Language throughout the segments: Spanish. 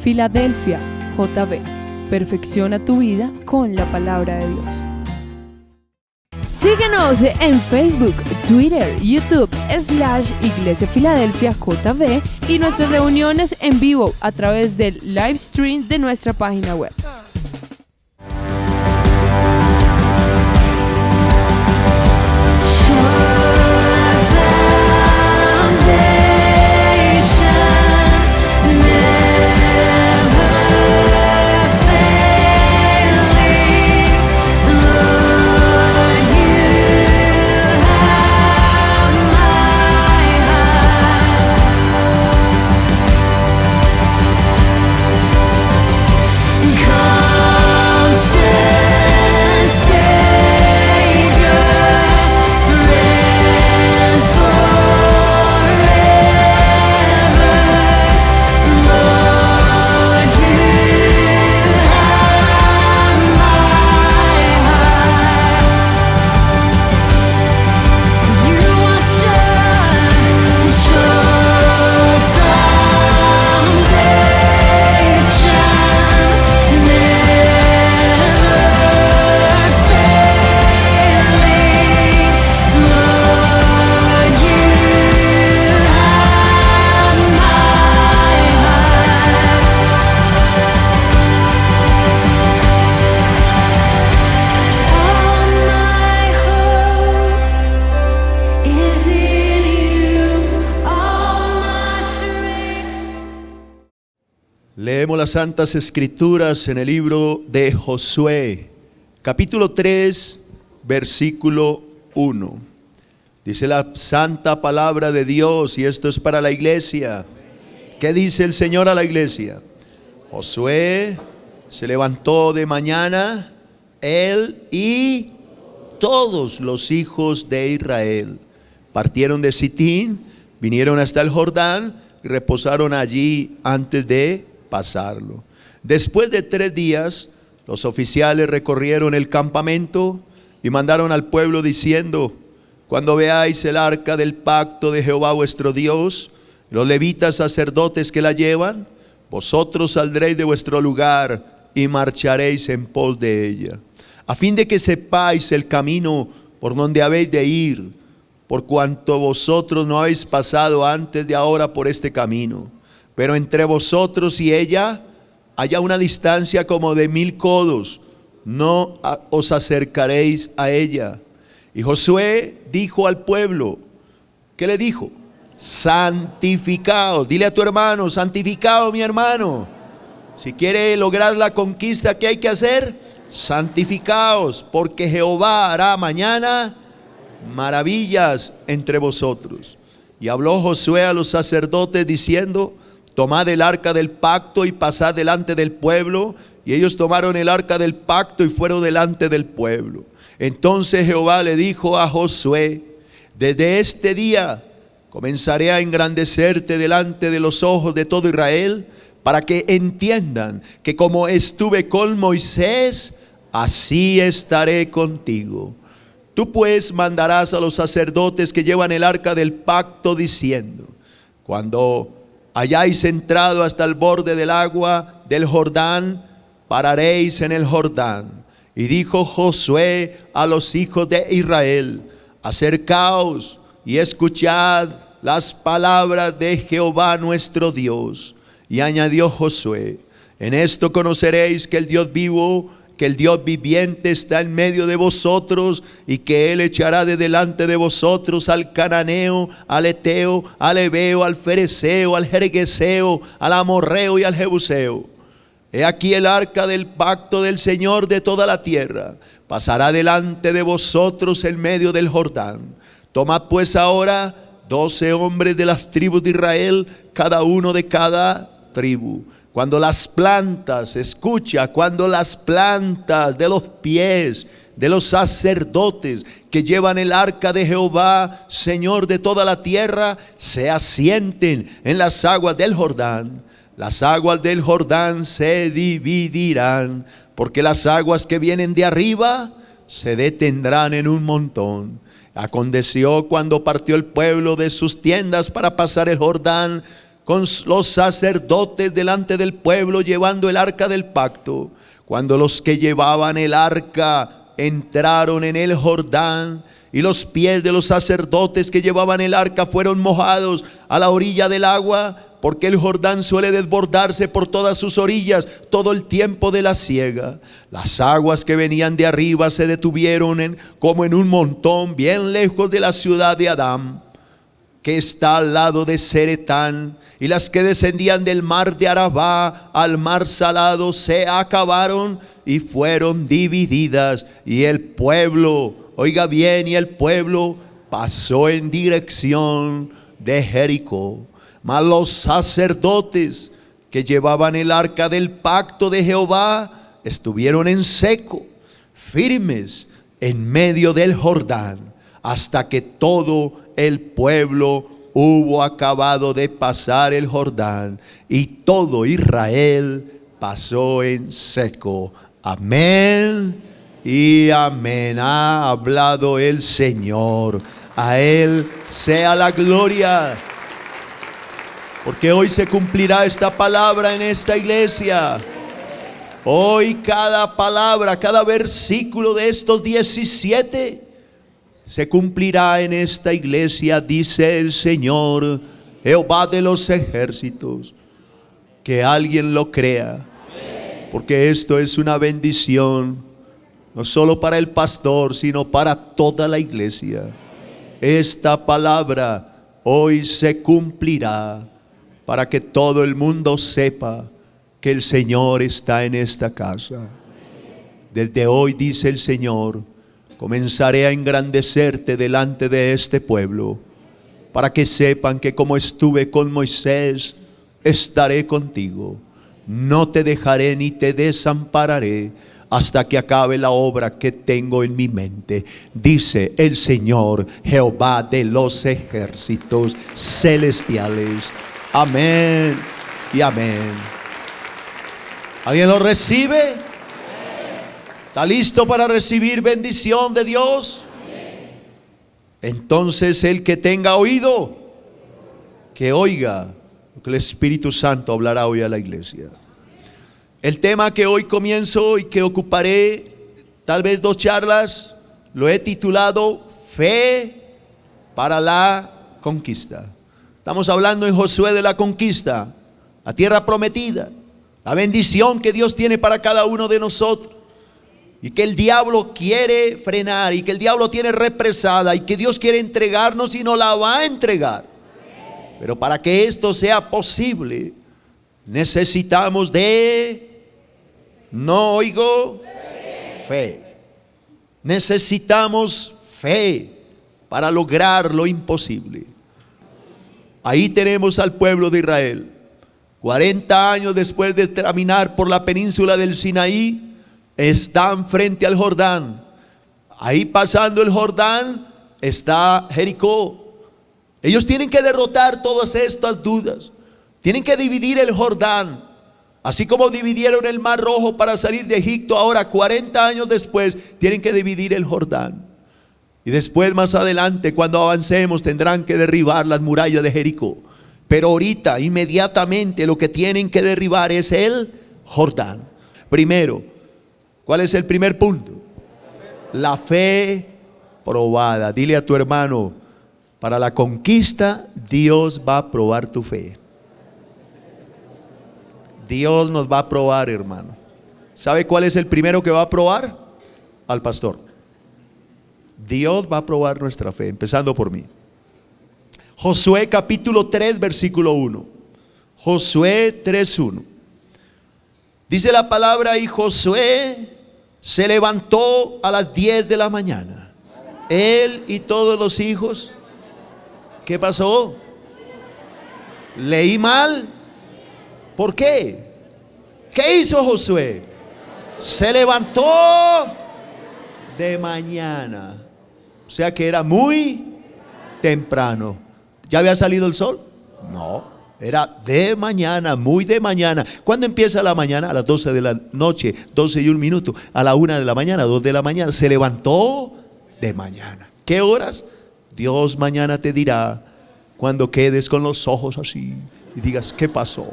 Filadelfia, JB. Perfecciona tu vida con la palabra de Dios. Síguenos en Facebook, Twitter, YouTube, /Iglesia Filadelfia JB y nuestras reuniones en vivo a través del live stream de nuestra página web. Leemos las Santas Escrituras en el libro de Josué, capítulo 3, versículo 1. Dice la santa palabra de Dios, y esto es para la iglesia. ¿Qué dice el Señor a la iglesia? Josué se levantó de mañana, él y todos los hijos de Israel. Partieron de Sitín, vinieron hasta el Jordán y reposaron allí antes de pasarlo. Después de 3 días, los oficiales recorrieron el campamento y mandaron al pueblo diciendo: cuando veáis el arca del pacto de Jehová vuestro Dios, los levitas sacerdotes que la llevan, vosotros saldréis de vuestro lugar y marcharéis en pos de ella, a fin de que sepáis el camino por donde habéis de ir, por cuanto vosotros no habéis pasado antes de ahora por este camino. Pero entre vosotros y ella haya una distancia como de 1000 codos, no os acercaréis a ella. Y Josué dijo al pueblo, ¿qué le dijo? Santificaos. Dile a tu hermano, santificaos mi hermano. Si quiere lograr la conquista, ¿qué hay que hacer? Santificaos, porque Jehová hará mañana maravillas entre vosotros. Y habló Josué a los sacerdotes diciendo: tomad el arca del pacto y pasad delante del pueblo. Y ellos tomaron el arca del pacto y fueron delante del pueblo. Entonces Jehová le dijo a Josué: desde este día comenzaré a engrandecerte delante de los ojos de todo Israel, para que entiendan que como estuve con Moisés, así estaré contigo. Tú pues mandarás a los sacerdotes que llevan el arca del pacto diciendo: cuando hayáis entrado hasta el borde del agua del Jordán, pararéis en el Jordán. Y dijo Josué a los hijos de Israel: acercaos y escuchad las palabras de Jehová nuestro Dios. Y añadió Josué: en esto conoceréis que el Dios vivo, que el Dios viviente está en medio de vosotros, y que Él echará de delante de vosotros al cananeo, al eteo, al heveo, al fereceo, al jergueseo, al amorreo y al jebuseo. He aquí el arca del pacto del Señor de toda la tierra pasará delante de vosotros en medio del Jordán. Tomad pues ahora 12 hombres de las tribus de Israel, cada uno de cada tribu. Cuando las plantas, escucha, cuando las plantas de los pies de los sacerdotes que llevan el arca de Jehová, Señor de toda la tierra, se asienten en las aguas del Jordán, las aguas del Jordán se dividirán, porque las aguas que vienen de arriba se detendrán en un montón. Aconteció cuando partió el pueblo de sus tiendas para pasar el Jordán, con los sacerdotes delante del pueblo llevando el arca del pacto. Cuando los que llevaban el arca entraron en el Jordán, y los pies de los sacerdotes que llevaban el arca fueron mojados a la orilla del agua, porque el Jordán suele desbordarse por todas sus orillas todo el tiempo de la siega. Las aguas que venían de arriba se detuvieron como en un montón bien lejos de la ciudad de Adán, que está al lado de Zeretán, y las que descendían del mar de Arabá al mar salado se acabaron y fueron divididas, y el pueblo, oiga bien, y el pueblo pasó en dirección de Jericó. Mas los sacerdotes que llevaban el arca del pacto de Jehová estuvieron en seco, firmes en medio del Jordán, hasta que todo el pueblo hubo acabado de pasar el Jordán, y todo Israel pasó en seco. Amén y amén. Ha hablado el Señor. A Él sea la gloria, porque hoy se cumplirá esta palabra en esta iglesia. Hoy cada palabra, cada versículo de estos 17 se cumplirá en esta iglesia, dice el Señor, Jehová de los ejércitos. Que alguien lo crea, porque esto es una bendición, no solo para el pastor, sino para toda la iglesia. Esta palabra hoy se cumplirá para que todo el mundo sepa que el Señor está en esta casa. Desde hoy, dice el Señor, comenzaré a engrandecerte delante de este pueblo, para que sepan que como estuve con Moisés, estaré contigo. No te dejaré ni te desampararé hasta que acabe la obra que tengo en mi mente, dice el Señor, Jehová de los ejércitos celestiales. Amén y amén. ¿Alguien lo recibe? ¿Está listo para recibir bendición de Dios? Entonces el que tenga oído, que oiga lo que el Espíritu Santo hablará hoy a la iglesia. El tema que hoy comienzo y que ocuparé tal vez 2 charlas, lo he titulado Fe para la conquista. Estamos hablando en Josué de la conquista, la tierra prometida, la bendición que Dios tiene para cada uno de nosotros, y que el diablo quiere frenar, y que el diablo tiene represada, y que Dios quiere entregarnos y nos la va a entregar. Pero para que esto sea posible, necesitamos no oigo, fe. Necesitamos fe para lograr lo imposible. Ahí tenemos al pueblo de Israel, 40 años después de caminar por la península del Sinaí, están frente al Jordán. Ahí pasando el Jordán está Jericó. Ellos tienen que derrotar todas estas dudas. Tienen que dividir el Jordán, así como dividieron el Mar Rojo para salir de Egipto. Ahora 40 años después tienen que dividir el Jordán. Y después, más adelante, cuando avancemos, tendrán que derribar las murallas de Jericó. Pero ahorita, inmediatamente, lo que tienen que derribar es el Jordán. Primero, ¿cuál es el primer punto? La fe probada. Dile a tu hermano, para la conquista, Dios va a probar tu fe. Dios nos va a probar, hermano. ¿Sabe cuál es el primero que va a probar? Al pastor. Dios va a probar nuestra fe, empezando por mí. Josué capítulo 3, versículo 1. Josué 3:1. Dice la palabra: y Josué se levantó a las 10 de la mañana. Él y todos los hijos. ¿Qué pasó? Leí mal. ¿Por qué? ¿Qué hizo Josué? Se levantó de mañana. O sea que era muy temprano. ¿Ya había salido el sol? No, era de mañana, muy de mañana. ¿Cuándo empieza la mañana? A las 12 de la noche, 12:01. A la 1 de la mañana, 2 de la mañana. Se levantó de mañana. ¿Qué horas? Dios mañana te dirá, cuando quedes con los ojos así y digas, ¿qué pasó?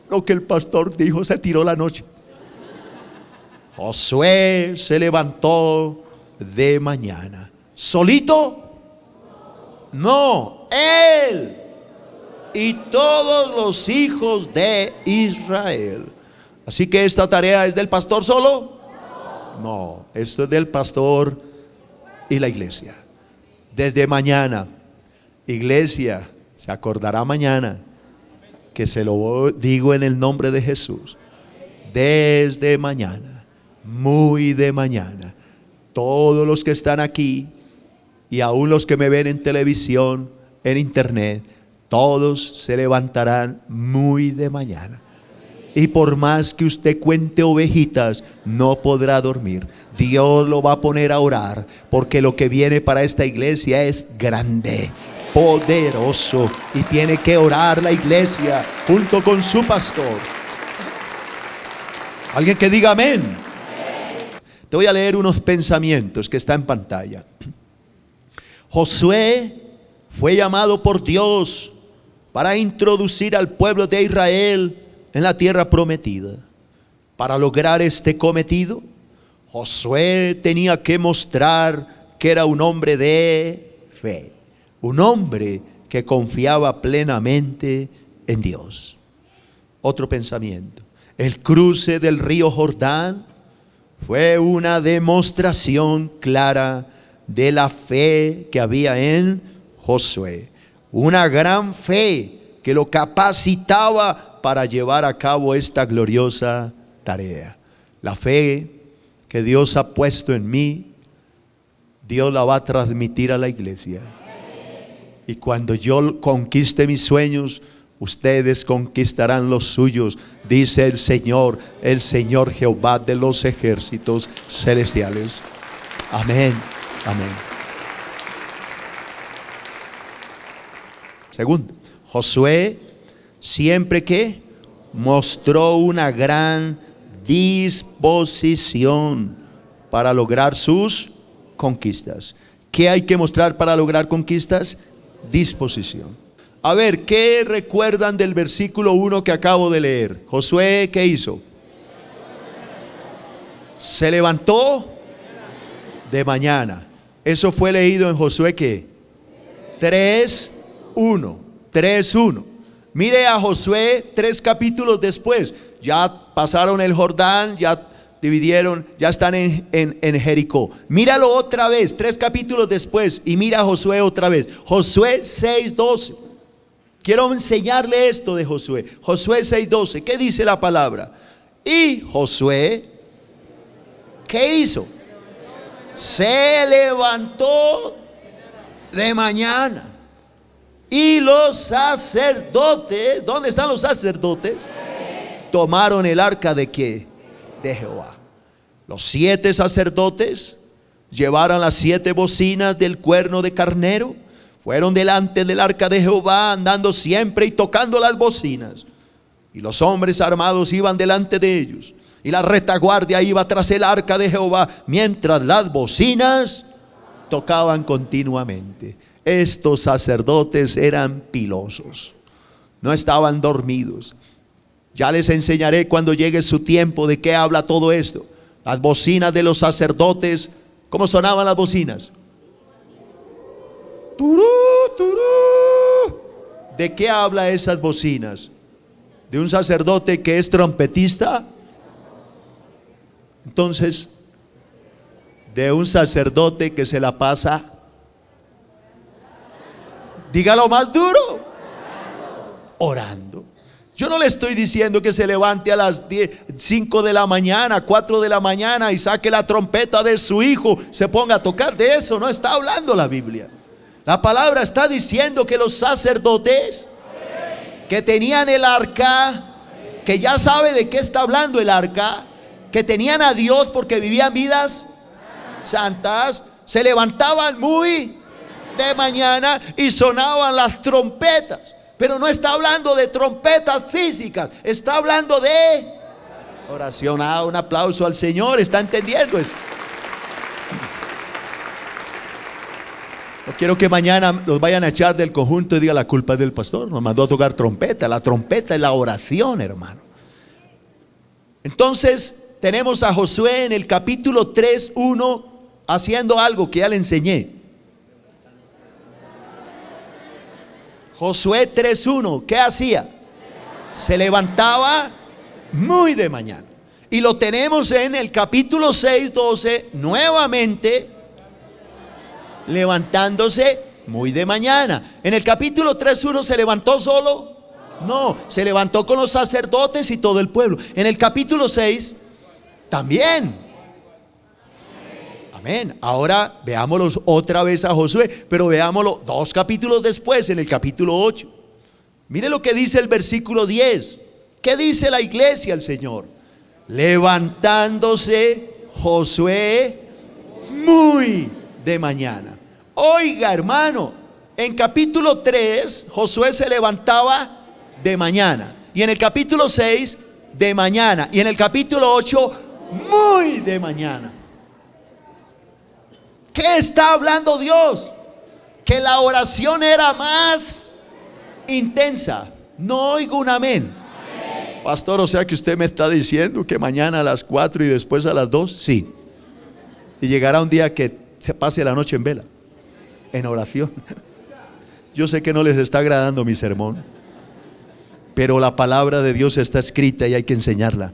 Lo que el pastor dijo, se tiró la noche. Josué se levantó de mañana. ¿Solito? No, él y todos los hijos de Israel. Así que esta tarea es del pastor solo. No, esto es del pastor y la iglesia. Desde mañana, iglesia, se acordará mañana que se lo digo en el nombre de Jesús. Desde mañana, muy de mañana, todos los que están aquí y aún los que me ven en televisión, en internet, todos se levantarán muy de mañana. Y por más que usted cuente ovejitas, no podrá dormir. Dios lo va a poner a orar, porque lo que viene para esta iglesia es grande, poderoso, y tiene que orar la iglesia junto con su pastor. Alguien que diga amén. Te voy a leer unos pensamientos que están en pantalla. Josué fue llamado por Dios para introducir al pueblo de Israel en la tierra prometida. Para lograr este cometido, Josué tenía que mostrar que era un hombre de fe, un hombre que confiaba plenamente en Dios. Otro pensamiento: el cruce del río Jordán fue una demostración clara de la fe que había en Josué, una gran fe que lo capacitaba para llevar a cabo esta gloriosa tarea. La fe que Dios ha puesto en mí, Dios la va a transmitir a la iglesia. Y cuando yo conquiste mis sueños, ustedes conquistarán los suyos, dice el Señor Jehová de los ejércitos celestiales. Amén, amén. Segundo, Josué siempre que mostró una gran disposición para lograr sus conquistas. ¿Qué hay que mostrar para lograr conquistas? Disposición. A ver, ¿qué recuerdan del versículo 1 que acabo de leer? Josué, ¿qué hizo? Se levantó de mañana. Eso fue leído en Josué, ¿qué? 3:1. 3:1. Mire a Josué 3 capítulos después. Ya pasaron el Jordán, ya dividieron, ya están en Jericó. Míralo otra vez, 3 capítulos después, y mira a Josué otra vez. Josué 6:12. Quiero enseñarle esto de Josué. Josué 6:12. ¿Qué dice la palabra? Y Josué, ¿qué hizo? Se levantó de mañana. Y los sacerdotes, ¿dónde están los sacerdotes? Tomaron el arca de ¿qué? De Jehová. Los 7 sacerdotes llevaron las 7 bocinas del cuerno de carnero. Fueron delante del arca de Jehová, andando siempre y tocando las bocinas. Y los hombres armados iban delante de ellos. Y la retaguardia iba tras el arca de Jehová, mientras las bocinas tocaban continuamente. Estos sacerdotes eran pilosos, no estaban dormidos. Ya les enseñaré cuando llegue su tiempo de qué habla todo esto. Las bocinas de los sacerdotes, ¿cómo sonaban las bocinas? Turú, turú. ¿De qué habla esas bocinas? ¿De un sacerdote que es trompetista? Entonces, de un sacerdote que se la pasa, dígalo más duro, orando. Yo no le estoy diciendo que se levante a las 5 de la mañana, 4 de la mañana y saque la trompeta de su hijo, se ponga a tocar. De eso no está hablando la Biblia. La palabra está diciendo que los sacerdotes que tenían el arca, que ya sabe de qué está hablando el arca, que tenían a Dios porque vivían vidas santas, se levantaban muy de mañana y sonaban las trompetas. Pero no está hablando de trompetas físicas, está hablando de oración. Un aplauso al Señor, ¿está entendiendo esto? No quiero que mañana los vayan a echar del conjunto y diga la culpa es del pastor. Nos mandó a tocar trompeta. La trompeta es la oración, hermano. Entonces tenemos a Josué en el capítulo 3:1 haciendo algo que ya le enseñé. Josué 3:1, ¿qué hacía? Se levantaba muy de mañana. Y lo tenemos en el capítulo 6:12 nuevamente levantándose muy de mañana. En el capítulo 3:1 se levantó solo. No, se levantó con los sacerdotes y todo el pueblo. En el capítulo 6 también. Amén. Ahora veámoslo otra vez a Josué, pero veámoslo 2 capítulos después, en el capítulo 8. Mire lo que dice el versículo 10. ¿Qué dice la iglesia al Señor? Levantándose Josué muy de mañana. Oiga, hermano, en capítulo 3 Josué se levantaba de mañana, y en el capítulo 6 de mañana, y en el capítulo 8 muy de mañana. ¿Qué está hablando Dios? Que la oración era más intensa. No oigo un amén. Pastor, o sea que usted me está diciendo que mañana a las 4 y después a las 2, sí. Y llegará un día que se pase la noche en vela, en oración. Yo sé que no les está agradando mi sermón, pero la palabra de Dios está escrita y hay que enseñarla.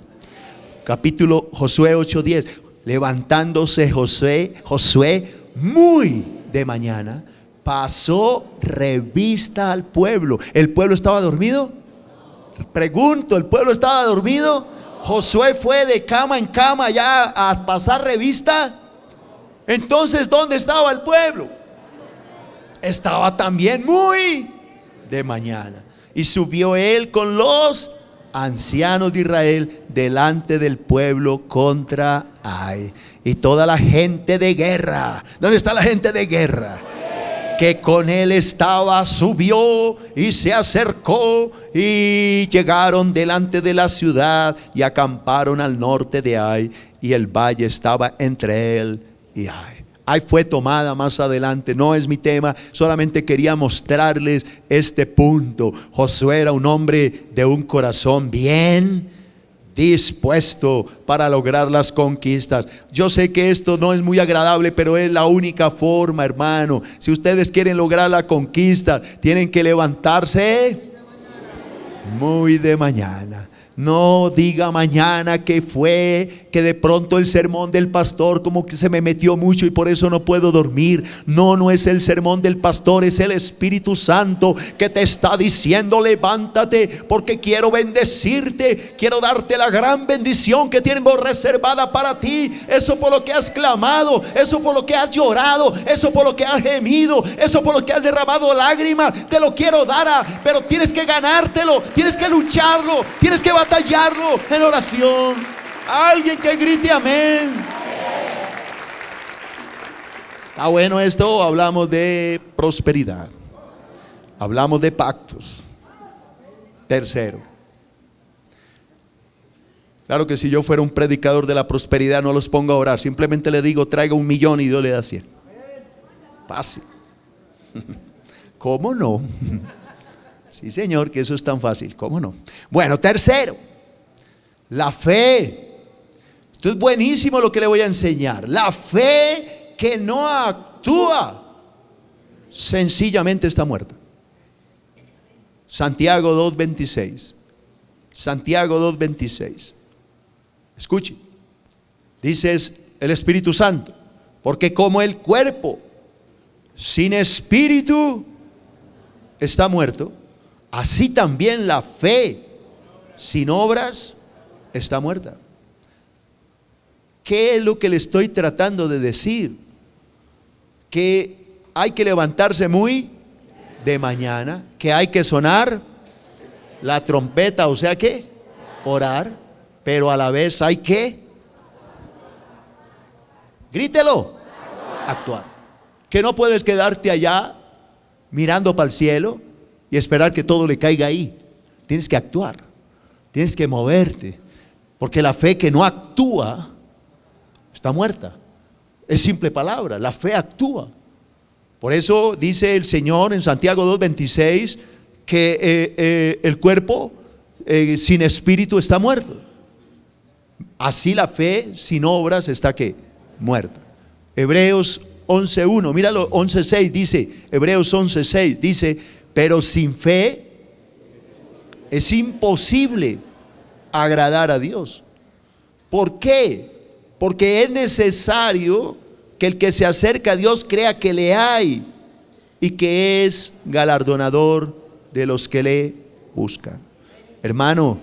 Capítulo Josué 8:10. Levantándose Josué muy de mañana, pasó revista al pueblo. ¿El pueblo estaba dormido? Pregunto, ¿el pueblo estaba dormido? Josué fue de cama en cama ya a pasar revista. Entonces, ¿dónde estaba el pueblo? Estaba también muy de mañana. Y subió él con los ancianos de Israel delante del pueblo contra Ai. Y toda la gente de guerra. ¿Dónde está la gente de guerra? Que con él estaba, subió y se acercó y llegaron delante de la ciudad y acamparon al norte de Ai, y el valle estaba entre él y Ai. Ai fue tomada más adelante, no es mi tema, solamente quería mostrarles este punto. Josué era un hombre de un corazón bien dispuesto para lograr las conquistas. Yo sé que esto no es muy agradable, pero es la única forma, hermano. Si ustedes quieren lograr la conquista, tienen que levantarse muy de mañana. No diga mañana que fue, que de pronto el sermón del pastor como que se me metió mucho y por eso no puedo dormir. No, no es el sermón del pastor, es el Espíritu Santo que te está diciendo: levántate, porque quiero bendecirte, quiero darte la gran bendición que tengo reservada para ti. Eso por lo que has clamado, eso por lo que has llorado, eso por lo que has gemido, eso por lo que has derramado lágrimas, te lo quiero dar, pero tienes que ganártelo, tienes que lucharlo, tienes que batallarlo en oración. Alguien que grite amén. Está bueno esto. Hablamos de prosperidad, hablamos de pactos. Tercero, claro que si yo fuera un predicador de la prosperidad no los pongo a orar, simplemente le digo: traiga 1 millón y Dios le da 100. Fácil. ¿Cómo no? Sí, señor, que eso es tan fácil. ¿Cómo no? Bueno, tercero, la fe. Esto es buenísimo lo que le voy a enseñar. La fe que no actúa sencillamente está muerta. Santiago 2:26. Santiago 2:26. Escuche. Dice el Espíritu Santo: porque como el cuerpo sin espíritu está muerto, así también la fe sin obras está muerta. ¿Qué es lo que le estoy tratando de decir? Que hay que levantarse muy de mañana, que hay que sonar la trompeta, o sea que orar, pero a la vez hay que, grítelo, actuar. Que no puedes quedarte allá mirando para el cielo y esperar que todo le caiga ahí. Tienes que actuar, tienes que moverte, porque la fe que no actúa está muerta. Es simple palabra, la fe actúa. Por eso dice el Señor en Santiago 2:26 que el cuerpo sin espíritu está muerto. Así la fe sin obras está ¿qué? Muerta. Hebreos 11:1, míralo, 11:6 dice, Hebreos 11:6 dice, pero sin fe es imposible agradar a Dios. ¿Por qué? Porque es necesario que el que se acerca a Dios crea que le hay y que es galardonador de los que le buscan. Hermano,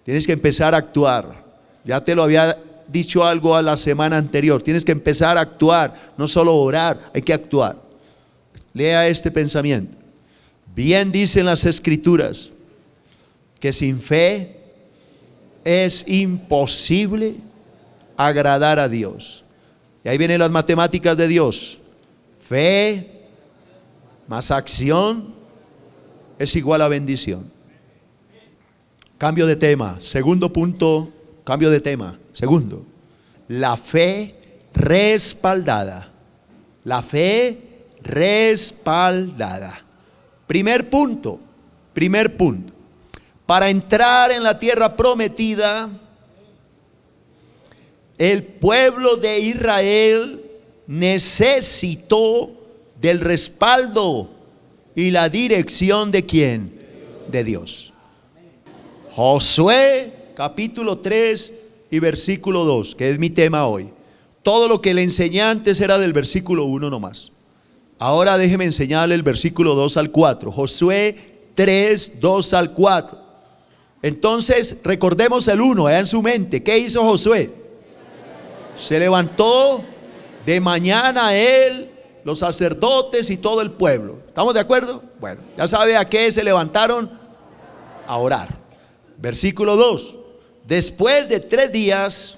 tienes que empezar a actuar. Ya te lo había dicho algo a la semana anterior. Tienes que empezar a actuar, no solo orar, hay que actuar. Lea este pensamiento. Bien dicen las Escrituras que sin fe es imposible agradar a Dios. Y ahí vienen las matemáticas de Dios. Fe más acción es igual a bendición. Cambio de tema. Segundo punto, cambio de tema. Segundo, la fe respaldada. La fe respaldada. Primer punto. Para entrar en la tierra prometida, el pueblo de Israel necesitó del respaldo y la dirección ¿de quién? De Dios. Josué capítulo 3 y versículo 2, que es mi tema hoy. Todo lo que le enseñé antes era del versículo 1 nomás. Ahora déjeme enseñarle el versículo 2 al 4. Josué 3, 2 al 4. Entonces recordemos el 1 allá en su mente. ¿Qué hizo Josué? Se levantó de mañana él, los sacerdotes y todo el pueblo. ¿Estamos de acuerdo? Bueno, ya sabe a qué se levantaron. A orar. Versículo 2. Después de 3 días,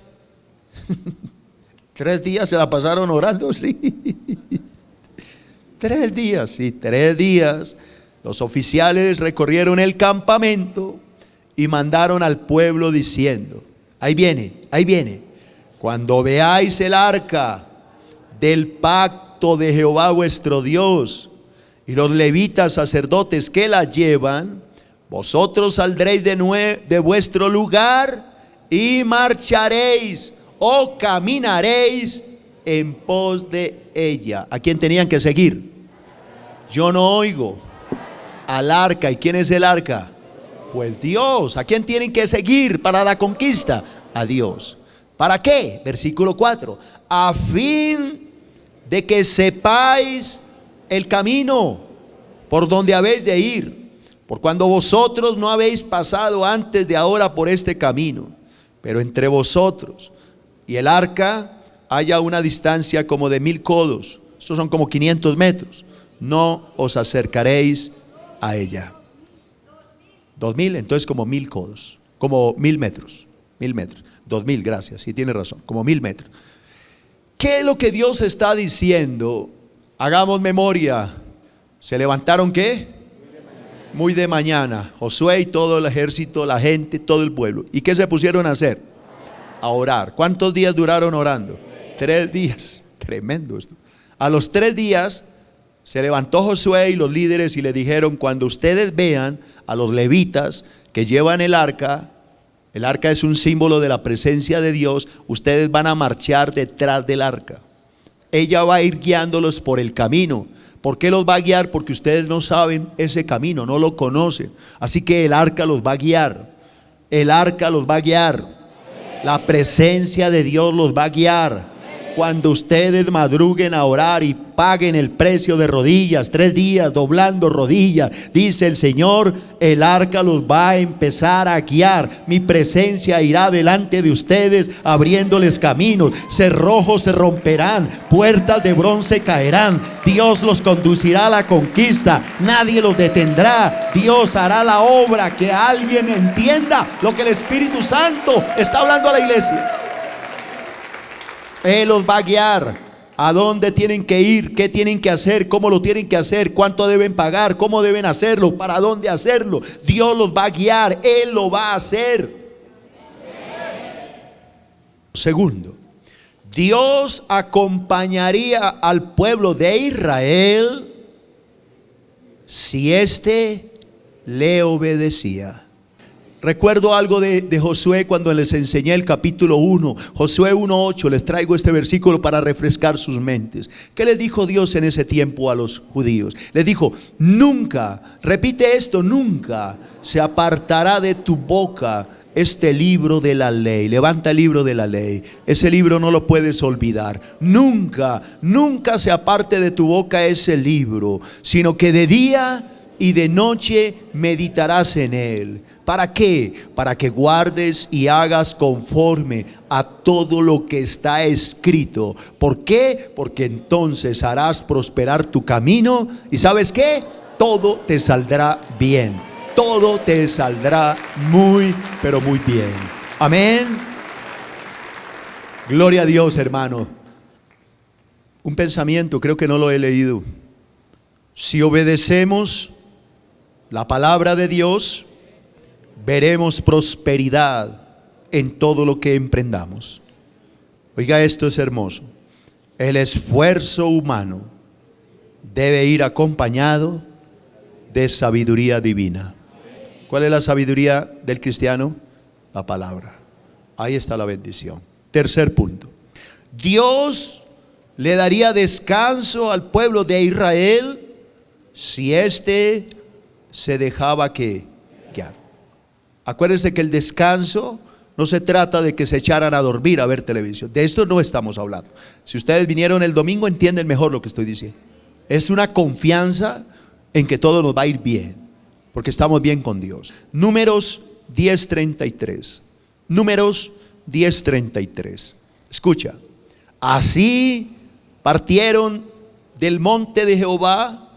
3 días se la pasaron orando, sí. 3 días, sí, 3 días. Los oficiales recorrieron el campamento y mandaron al pueblo diciendo, ahí viene. Cuando veáis el arca del pacto de Jehová vuestro Dios y los levitas sacerdotes que la llevan, vosotros saldréis de vuestro lugar y marcharéis o caminaréis en pos de ella. ¿A quién tenían que seguir? Yo no oigo. Al arca. ¿Y quién es el arca? Pues Dios. ¿A quién tienen que seguir para la conquista? A Dios. ¿Para qué? Versículo 4. A fin de que sepáis el camino por donde habéis de ir. Por cuando vosotros no habéis pasado antes de ahora por este camino. Pero entre vosotros y el arca haya una distancia como de 1000 codos. Estos son como 500 metros. No os acercaréis a ella. 2000, entonces como 1000 codos. Como 1000 metros. 1000 metros. 2000, gracias, sí tiene razón, como 1000 metros. ¿Qué es lo que Dios está diciendo? Hagamos memoria. ¿Se levantaron qué? Muy de mañana. Josué y todo el ejército, la gente, todo el pueblo. ¿Y qué se pusieron a hacer? A orar. ¿Cuántos días duraron orando? 3 días. Tremendo esto. A los 3 días se levantó Josué y los líderes y le dijeron, cuando ustedes vean a los levitas que llevan el arca es un símbolo de la presencia de Dios, ustedes van a marchar detrás del arca. Ella va a ir guiándolos por el camino. ¿Por qué los va a guiar? Porque ustedes no saben ese camino, no lo conocen. Así que el arca los va a guiar. El arca los va a guiar. La presencia de Dios los va a guiar. Cuando ustedes madruguen a orar y paguen el precio de rodillas, 3 días doblando rodillas, dice el Señor, el arca los va a empezar a guiar. Mi presencia irá delante de ustedes, abriéndoles caminos. Cerrojos se romperán, puertas de bronce caerán. Dios los conducirá a la conquista, nadie los detendrá. Dios hará la obra. Que alguien entienda lo que el Espíritu Santo está hablando a la iglesia. Él los va a guiar. ¿A dónde tienen que ir? ¿Qué tienen que hacer? ¿Cómo lo tienen que hacer? ¿Cuánto deben pagar? ¿Cómo deben hacerlo? ¿Para dónde hacerlo? Dios los va a guiar. Él lo va a hacer. Segundo, Dios acompañaría al pueblo de Israel si éste le obedecía. Recuerdo algo de Josué cuando les enseñé el capítulo 1, Josué 1:8, les traigo este versículo para refrescar sus mentes. ¿Qué le dijo Dios en ese tiempo a los judíos? Les dijo, nunca, repite esto, nunca se apartará de tu boca este libro de la ley. Levanta el libro de la ley. Ese libro no lo puedes olvidar. Nunca, nunca se aparte de tu boca ese libro, sino que de día y de noche meditarás en él. ¿Para qué? Para que guardes y hagas conforme a todo lo que está escrito. ¿Por qué? Porque entonces harás prosperar tu camino. ¿Y sabes qué? Todo te saldrá bien. Todo te saldrá muy, pero muy bien. Amén. Gloria a Dios, hermano. Un pensamiento, creo que no lo he leído. Si obedecemos la palabra de Dios, veremos prosperidad en todo lo que emprendamos. Oiga, esto es hermoso. El esfuerzo humano debe ir acompañado de sabiduría divina. ¿Cuál es la sabiduría del cristiano? La palabra. Ahí está la bendición. Tercer punto. Dios le daría descanso al pueblo de Israel si éste se dejaba guiar. Acuérdense que el descanso no se trata de que se echaran a dormir a ver televisión. De esto no estamos hablando. Si ustedes vinieron el domingo entienden mejor lo que estoy diciendo. Es una confianza en que todo nos va a ir bien, porque estamos bien con Dios. Números 10:33. Números 10:33. Escucha. Así partieron del monte de Jehová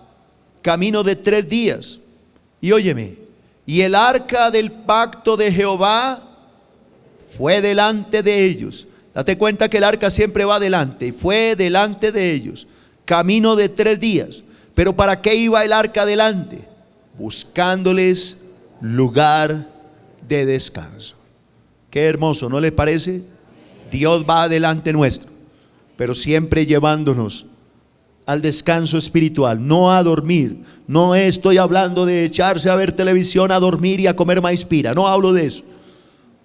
camino de 3 días. Y óyeme, y el arca del pacto de Jehová fue delante de ellos. Date cuenta que el arca siempre va delante. Y fue delante de ellos camino de 3 días. Pero ¿para qué iba el arca delante? Buscándoles lugar de descanso. Qué hermoso, ¿no les parece? Dios va adelante nuestro, pero siempre llevándonos al descanso espiritual, no a dormir. No estoy hablando de echarse a ver televisión, a dormir y a comer maíz pira. No hablo de eso.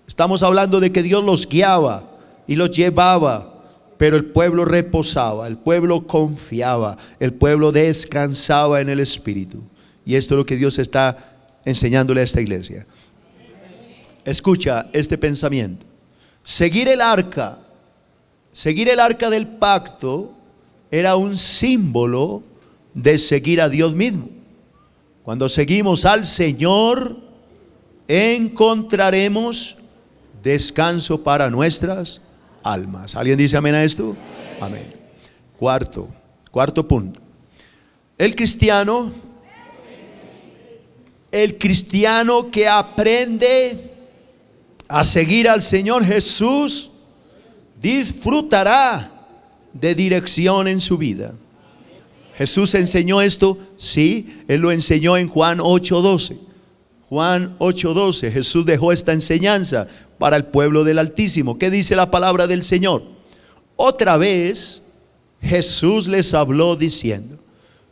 Estamos hablando de que Dios los guiaba y los llevaba, pero el pueblo reposaba, el pueblo confiaba, el pueblo descansaba en el Espíritu. Y esto es lo que Dios está enseñándole a esta iglesia. Escucha este pensamiento. Seguir el arca del pacto era un símbolo de seguir a Dios mismo. Cuando seguimos al Señor, encontraremos descanso para nuestras almas. ¿Alguien dice amén a esto? Amén. Cuarto punto. El cristiano que aprende a seguir al Señor Jesús disfrutará de dirección en su vida. Jesús enseñó esto, sí, Él lo enseñó en Juan 8:12. Juan 8:12, Jesús dejó esta enseñanza para el pueblo del Altísimo. ¿Qué dice la palabra del Señor? Otra vez Jesús les habló diciendo,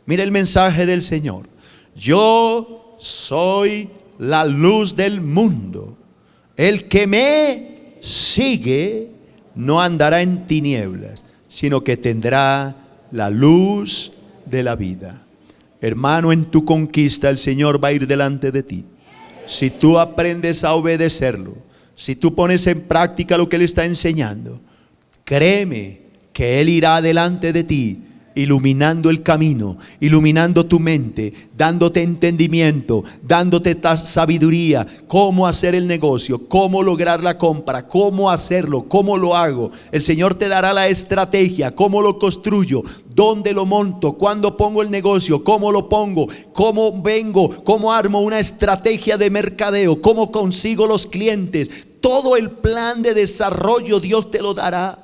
mire el mensaje del Señor: yo soy la luz del mundo. El que me sigue no andará en tinieblas, sino que tendrá la luz de la vida. Hermano, en tu conquista el Señor va a ir delante de ti. Si tú aprendes a obedecerlo, si tú pones en práctica lo que Él está enseñando, créeme que Él irá delante de ti, iluminando el camino, iluminando tu mente, dándote entendimiento, dándote sabiduría, cómo hacer el negocio, cómo lograr la compra, cómo hacerlo, cómo lo hago. El Señor te dará la estrategia, cómo lo construyo, dónde lo monto, cuándo pongo el negocio, cómo lo pongo, cómo vengo, cómo armo una estrategia de mercadeo, cómo consigo los clientes. Todo el plan de desarrollo Dios te lo dará,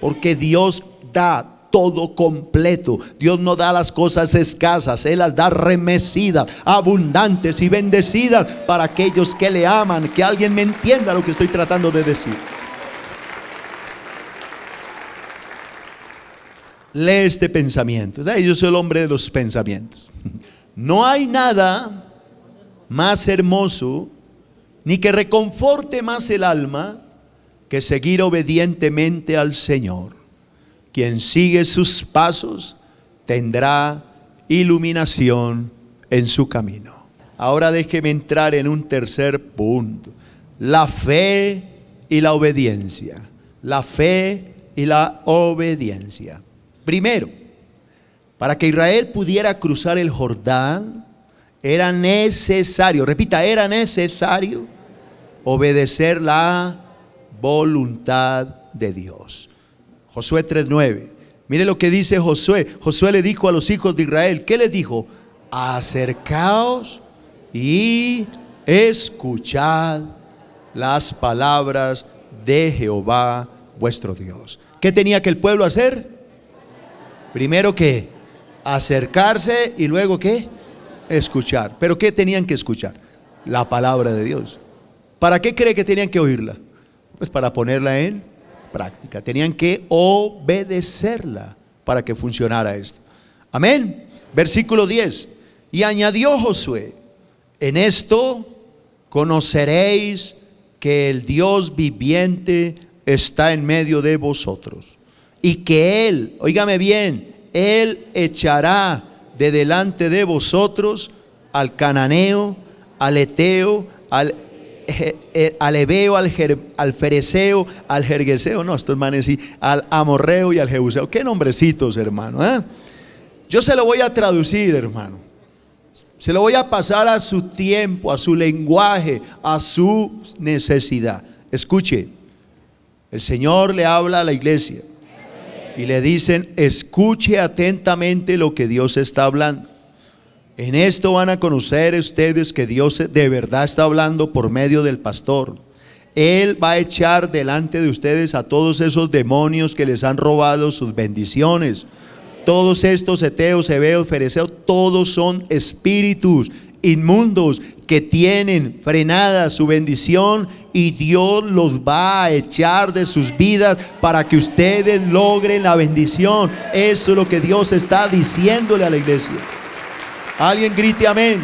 porque Dios da todo completo. Dios no da las cosas escasas, Él las da remecidas, abundantes y bendecidas para aquellos que le aman. Que alguien me entienda lo que estoy tratando de decir. lee este pensamiento. Yo soy el hombre de los pensamientos. No hay nada más hermoso ni que reconforte más el alma que seguir obedientemente al Señor. Quien sigue sus pasos tendrá iluminación en su camino. Ahora déjeme entrar en un tercer punto: la fe y la obediencia. La fe y la obediencia. Primero, para que Israel pudiera cruzar el Jordán, era necesario, repita, era necesario obedecer la voluntad de Dios. Josué 3:9. Mire lo que dice Josué. Josué le dijo a los hijos de Israel, ¿qué les dijo? Acercaos y escuchad las palabras de Jehová vuestro Dios. ¿Qué tenía que el pueblo hacer? Primero, ¿qué? Acercarse, y luego, ¿qué? Escuchar. ¿Pero qué tenían que escuchar? La palabra de Dios. ¿Para qué cree que tenían que oírla? Pues para ponerla en práctica. Tenían que obedecerla para que funcionara esto. Amén. Versículo 10. Y añadió Josué: en esto conoceréis que el Dios viviente está en medio de vosotros, y que Él, óigame bien, Él echará de delante de vosotros al cananeo, al eteo, al ebeo, al fereceo, al jergueseo, no, estos manes sí, al amorreo y al jebuseo. Qué nombrecitos, hermano, ¿eh? Yo se lo voy a traducir, hermano. Se lo voy a pasar a su tiempo, a su lenguaje, a su necesidad. Escuche, el Señor le habla a la iglesia y le dicen: escuche atentamente lo que Dios está hablando. En esto van a conocer ustedes que Dios de verdad está hablando por medio del pastor. Él va a echar delante de ustedes a todos esos demonios que les han robado sus bendiciones. Todos estos eteos, hebeos, fereceos, todos son espíritus inmundos que tienen frenada su bendición, y Dios los va a echar de sus vidas para que ustedes logren la bendición. Eso es lo que Dios está diciéndole a la iglesia. Alguien grite amén.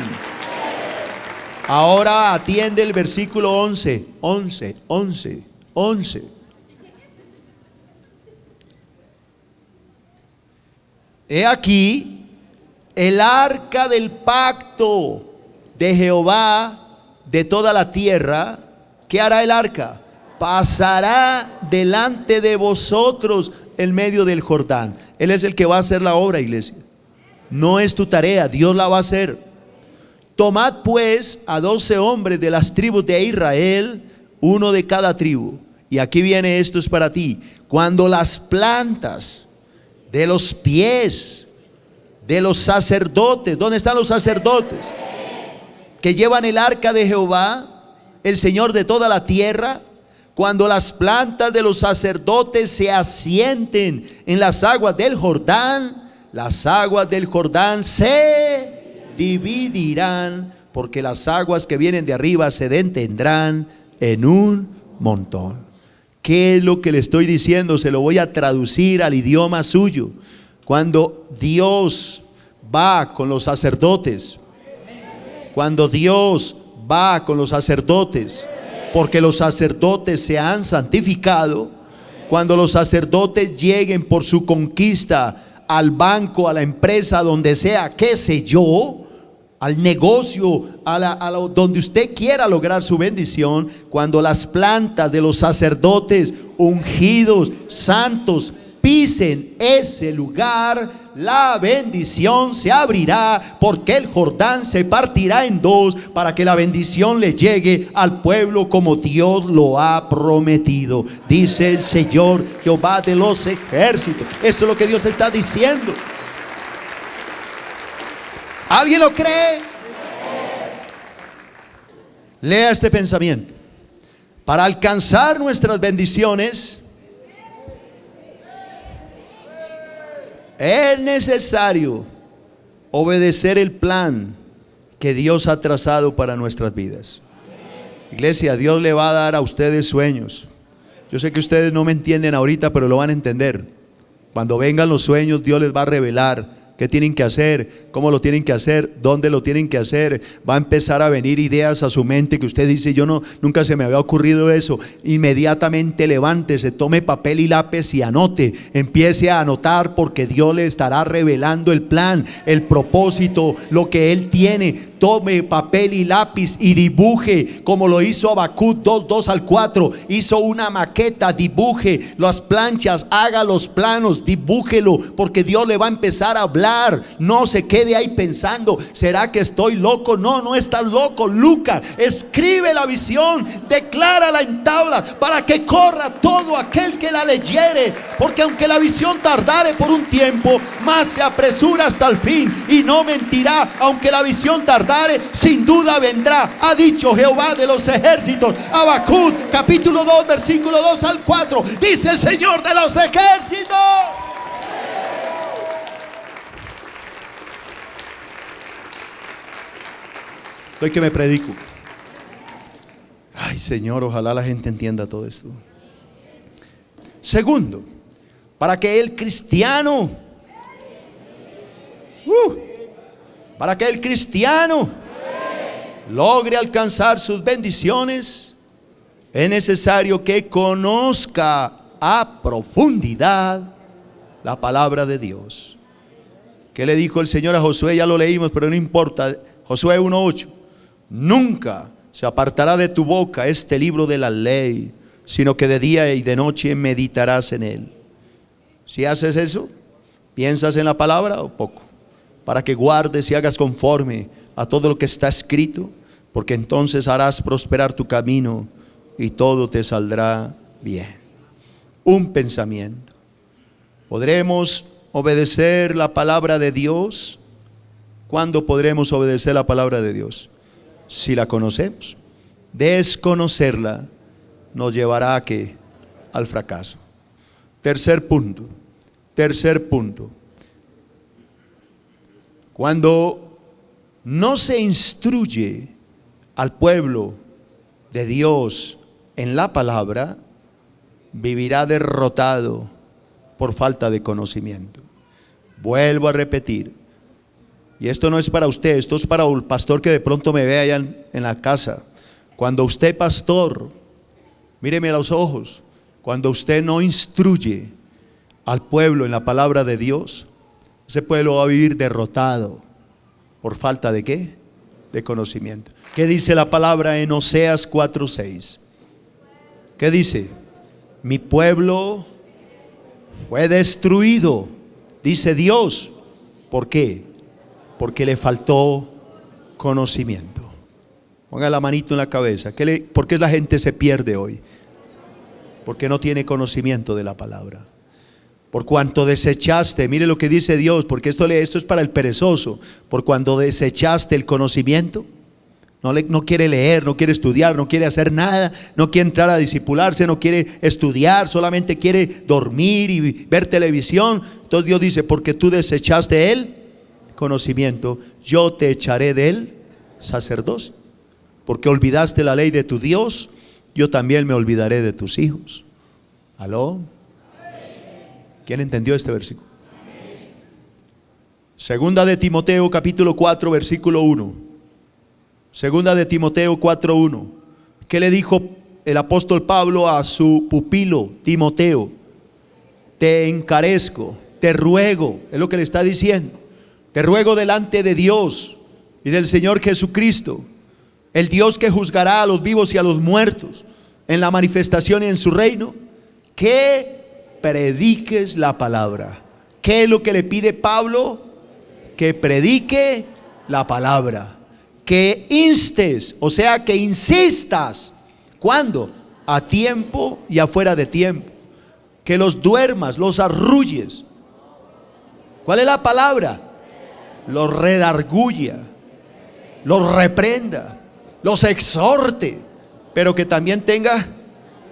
Ahora atiende el versículo 11. He aquí el arca del pacto de Jehová de toda la tierra. ¿Qué hará el arca? Pasará delante de vosotros en medio del Jordán. Él es el que va a hacer la obra, iglesia. No es tu tarea, Dios la va a hacer. Tomad pues a 12 hombres de las tribus de Israel, uno de cada tribu. Y aquí viene, esto es para ti. Cuando las plantas de los pies de los sacerdotes, ¿dónde están los sacerdotes? Que llevan el arca de Jehová, el Señor de toda la tierra. Cuando las plantas de los sacerdotes se asienten en las aguas del Jordán, las aguas del Jordán se dividirán, porque las aguas que vienen de arriba se detendrán en un montón. ¿Qué es lo que le estoy diciendo? Se lo voy a traducir al idioma suyo. Cuando Dios va con los sacerdotes, cuando Dios va con los sacerdotes, porque los sacerdotes se han santificado, cuando los sacerdotes lleguen por su conquista al banco, a la empresa, donde sea, qué sé yo, al negocio, donde usted quiera lograr su bendición, cuando las plantas de los sacerdotes ungidos, santos, pisen ese lugar, la bendición se abrirá, porque el Jordán se partirá en dos para que la bendición le llegue al pueblo como Dios lo ha prometido. Dice el Señor Jehová de los ejércitos. Eso es lo que Dios está diciendo. ¿Alguien lo cree? Lea este pensamiento. Para alcanzar nuestras bendiciones es necesario obedecer el plan que Dios ha trazado para nuestras vidas. Iglesia, Dios le va a dar a ustedes sueños. Yo sé que ustedes no me entienden ahorita, pero lo van a entender. Cuando vengan los sueños, Dios les va a revelar qué tienen que hacer, cómo lo tienen que hacer, dónde lo tienen que hacer. Va a empezar a venir ideas a su mente que usted dice, nunca se me había ocurrido eso. Inmediatamente levántese, tome papel y lápiz y anote, empiece a anotar, porque Dios le estará revelando el plan, el propósito, lo que Él tiene. Tome papel y lápiz y dibuje, como lo hizo Habacuc 2:2-4. Hizo una maqueta, dibuje las planchas, haga los planos, dibújelo, porque Dios le va a empezar a hablar. No se quede ahí pensando, ¿será que estoy loco? No, no estás loco, Lucas. Escribe la visión, declárala en tabla, para que corra todo aquel que la leyere, porque aunque la visión tardare por un tiempo, más se apresura hasta el fin, y no mentirá. Aunque la visión tardare, sin duda vendrá, ha dicho Jehová de los ejércitos. Habacuc capítulo 2 versículo 2-4, dice el Señor de los ejércitos. Estoy que me predico. Ay, Señor, ojalá la gente entienda todo esto. Segundo, para que el cristiano logre alcanzar sus bendiciones, es necesario que conozca a profundidad la palabra de Dios. ¿Qué le dijo el Señor a Josué? Ya lo leímos, pero no importa. Josué 1:8. Nunca se apartará de tu boca este libro de la ley, sino que de día y de noche meditarás en él. Si haces eso, ¿piensas en la palabra o poco? Para que guardes y hagas conforme a todo lo que está escrito, porque entonces harás prosperar tu camino y todo te saldrá bien. Un pensamiento. ¿Podremos obedecer la palabra de Dios? ¿Cuándo podremos obedecer la palabra de Dios? Si la conocemos. Desconocerla nos llevará ¿a qué? Al fracaso. Tercer punto. Cuando no se instruye al pueblo de Dios en la palabra, vivirá derrotado por falta de conocimiento. Vuelvo a repetir. Y esto no es para usted, esto es para el pastor que de pronto me ve allá en la casa. Cuando usted, pastor, míreme a los ojos, cuando usted no instruye al pueblo en la palabra de Dios, ese pueblo va a vivir derrotado. ¿Por falta de qué? De conocimiento. ¿Qué dice la palabra en Oseas 4:6? ¿Qué dice? Mi pueblo fue destruido, dice Dios. ¿Por qué? Porque le faltó conocimiento. Ponga la manito en la cabeza. ¿Por qué la gente se pierde hoy? Porque no tiene conocimiento de la palabra. Por cuanto desechaste, mire lo que dice Dios, porque esto es para el perezoso. Por cuando desechaste el conocimiento, no quiere leer, no quiere estudiar, no quiere hacer nada, no quiere entrar a discipularse, no quiere estudiar, solamente quiere dormir y ver televisión. Entonces Dios dice, porque tú desechaste el conocimiento, yo te echaré del sacerdocio. Porque olvidaste la ley de tu Dios, yo también me olvidaré de tus hijos. ¿Aló? ¿Quién entendió este versículo? Segunda de Timoteo capítulo 4 versículo 1. Segunda de Timoteo 4:1. ¿Qué le dijo el apóstol Pablo a su pupilo Timoteo? Te encarezco, te ruego, es lo que le está diciendo. Te ruego delante de Dios y del Señor Jesucristo, el Dios que juzgará a los vivos y a los muertos en la manifestación y en su reino, que prediques la palabra. ¿Qué es lo que le pide Pablo? Que predique la palabra. Que instes, o sea, que insistas. ¿Cuándo? A tiempo y afuera de tiempo. Que los duermas, los arrulles. ¿Cuál es la palabra? Los redarguya, los reprenda, los exhorte, pero que también tenga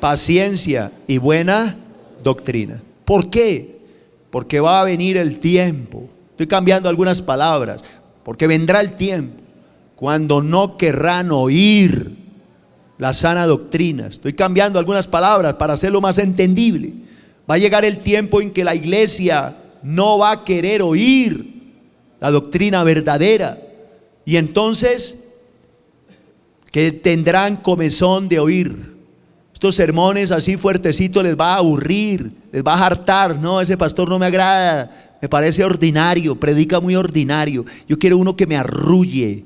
paciencia y buena doctrina. ¿Por qué? Porque va a venir el tiempo. Estoy cambiando algunas palabras. Porque vendrá el tiempo cuando no querrán oír la sana doctrina. Estoy cambiando algunas palabras para hacerlo más entendible. Va a llegar el tiempo en que la iglesia no va a querer oír la doctrina verdadera. Y entonces, que tendrán comezón de oír. Estos sermones así fuertecitos les va a aburrir, les va a hartar. No, ese pastor no me agrada, me parece ordinario, predica muy ordinario. Yo quiero uno que me arrulle,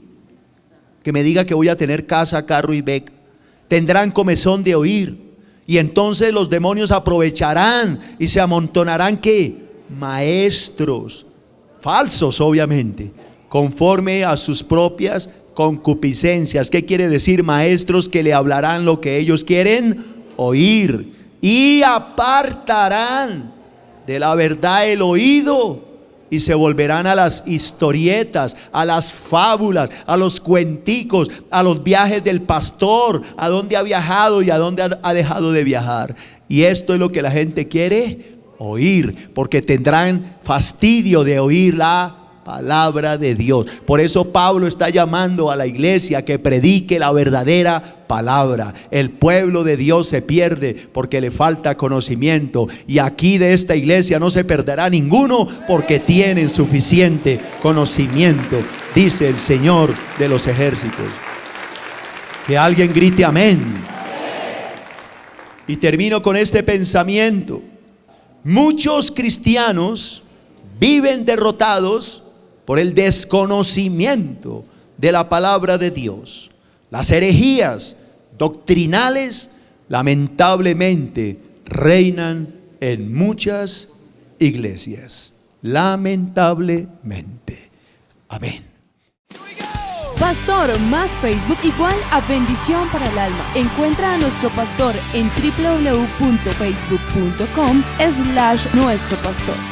que me diga que voy a tener casa, carro y beca. Tendrán comezón de oír. Y entonces los demonios aprovecharán y se amontonarán, ¿qué? Maestros, falsos obviamente, conforme a sus propias concupiscencias. ¿Qué quiere decir? Maestros que le hablarán lo que ellos quieren oír, y apartarán de la verdad el oído, y se volverán a las historietas, a las fábulas, a los cuenticos, a los viajes del pastor, a dónde ha viajado y a dónde ha dejado de viajar. Y esto es lo que la gente quiere oír, porque tendrán fastidio de oír la palabra de Dios. Por eso Pablo está llamando a la iglesia que predique la verdadera palabra. El pueblo de Dios se pierde porque le falta conocimiento, y aquí de esta iglesia no se perderá ninguno porque tienen suficiente conocimiento, dice el Señor de los ejércitos. Que alguien grite amén. Y termino con este pensamiento. Muchos cristianos viven derrotados por el desconocimiento de la palabra de Dios. Las herejías doctrinales lamentablemente reinan en muchas iglesias. Lamentablemente. Amén. Pastor más Facebook igual a bendición para el alma. Encuentra a nuestro pastor en www.facebook.com/nuestro pastor.